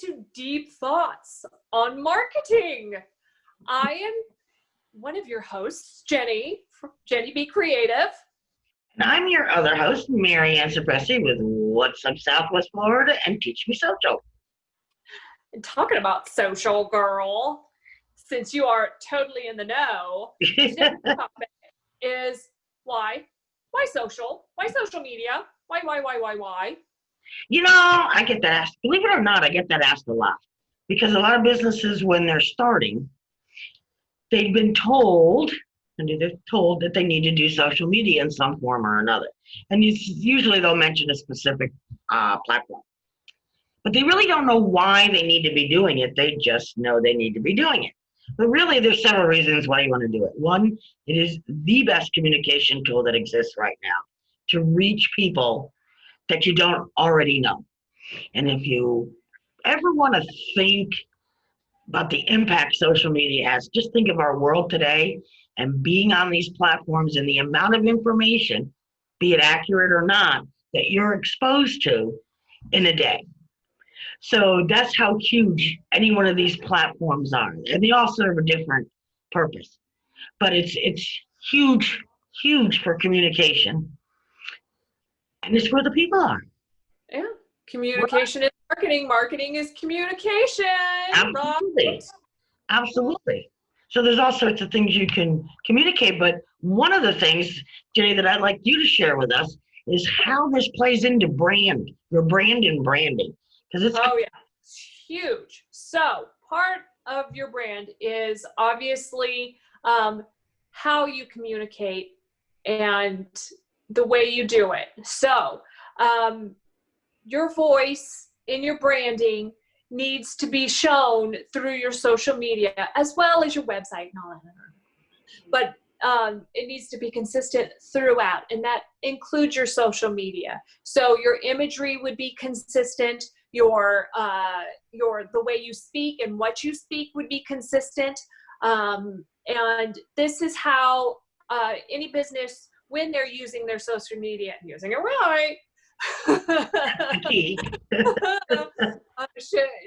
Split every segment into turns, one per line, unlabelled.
to Deep Thoughts on Marketing. I am one of your hosts, Jenny, from Jenny Be Creative.
And I'm your other host, Mary Ann Sapressi with What's Up Southwest Florida and Teach Me Social.
And talking about social, girl, since you are totally in the know, today's topic is why? Why social? Why social media? Why?
You know, I get that asked, believe it or not, I get that asked a lot. Because a lot of businesses, when they're starting, they've been told, that they need to do social media in some form or another. And usually they'll mention a specific platform. But they really don't know why they need to be doing it. They just know they need to be doing it. But really, there's several reasons why you want to do it. One, it is the best communication tool that exists right now to reach people that you don't already know. And if you ever want to think about the impact social media has, just think of our world today and being on these platforms and the amount of information, be it accurate or not, that you're exposed to in a day. So that's how huge any one of these platforms are. And they all serve a different purpose. But it's huge for communication. And it's where the people are.
Yeah. Communication is marketing. Marketing is communication.
Absolutely.
Right?
Absolutely. So there's all sorts of things you can communicate. But one of the things, Jenny, that I'd like you to share with us is how this plays into your brand and branding. Because
it's huge. So part of your brand is obviously how you communicate and the way you do it. So your voice in your branding needs to be shown through your social media as well as your website and all that. But it needs to be consistent throughout, and that includes your social media. So your imagery would be consistent. The way you speak and what you speak would be consistent. And this is how any business, when they're using their social media and using it right,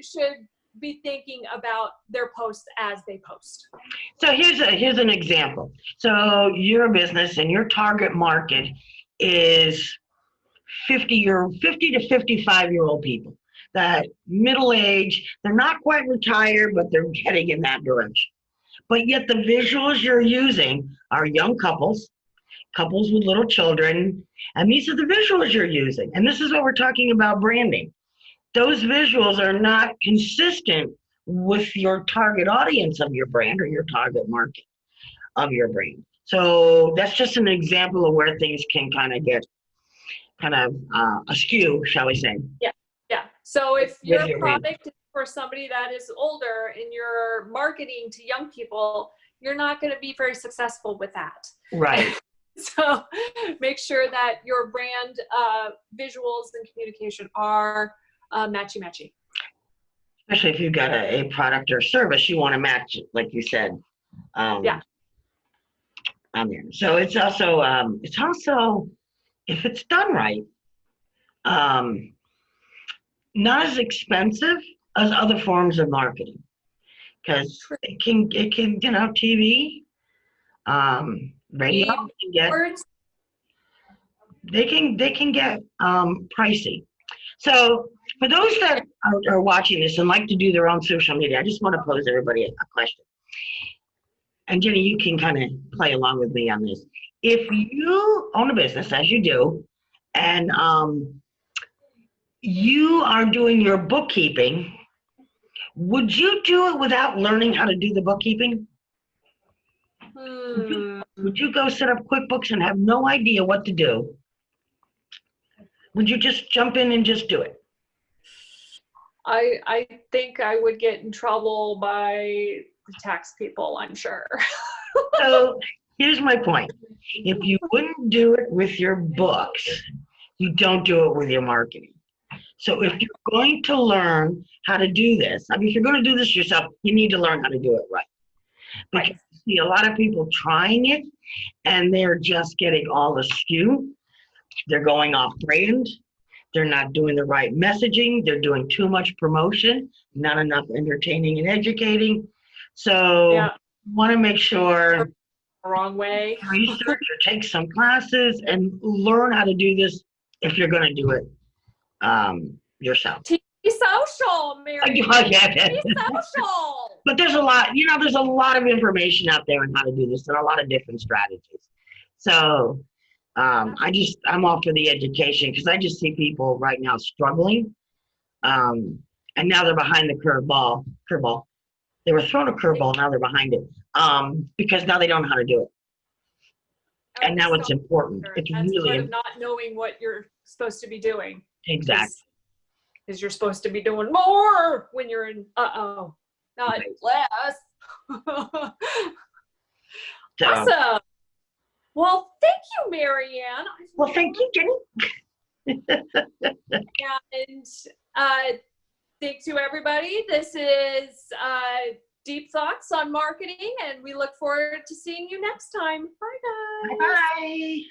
should be thinking about their posts as they post.
So here's an example. So you're a business and your target market is 50 to 55-year-old people. That middle age, they're not quite retired, but they're heading in that direction. But yet the visuals you're using are young couples with little children, and these are the visuals you're using. And this is what we're talking about branding. Those visuals are not consistent with your target audience of your brand or your target market of your brand. So that's just an example of where things can kind of get askew, shall we say.
Yeah. So if your product is for somebody that is older and you're marketing to young people, you're not going to be very successful with that.
Right.
So make sure that your brand visuals and communication are matchy.
Especially if you've got a product or service, you want to match it, like you said. On there. So it's also if it's done right, not as expensive as other forms of marketing, because it can TV, radio they can get pricey. So for those that are watching this and like to do their own social media, I just want to pose everybody a question. And Jenny, you can kind of play along with me on this. If you own a business, as you do, and you are doing your bookkeeping, would you do it without learning how to do the bookkeeping? Would you go set up QuickBooks and have no idea what to do? Would you just jump in and just do it?
I think I would get in trouble by the tax people, I'm sure.
So here's my point. If you wouldn't do it with your books, you don't do it with your marketing. So if you're going to learn how to do this, if you're going to do this yourself, you need to learn how to do it right. Because you see a lot of people trying it and they're just getting all askew. They're going off brand. They're not doing the right messaging. They're doing too much promotion, not enough entertaining and educating. So
Yeah.
want to make sure
Wrong way.
research or take some classes and learn how to do this if you're going to do it yourself.
TV social, Mary. TV social.
But there's a lot, there's a lot of information out there on how to do this and a lot of different strategies. So I'm all for the education because I just see people right now struggling. And now they're behind the curveball. They were thrown a curveball, now they're behind it. Because now they don't know how to do it. And now it's important. It's
That's
really
part of not knowing what you're supposed to be doing.
exactly.
Because you're supposed to be doing more when you're in not
Right.
less.
So,
Awesome. Well, thank you, Marianne.
well, thank you, Jenny.
And thanks to everybody. This is Deep Thoughts on Marketing, and we look forward to seeing you next time. Bye, guys.
Bye-bye.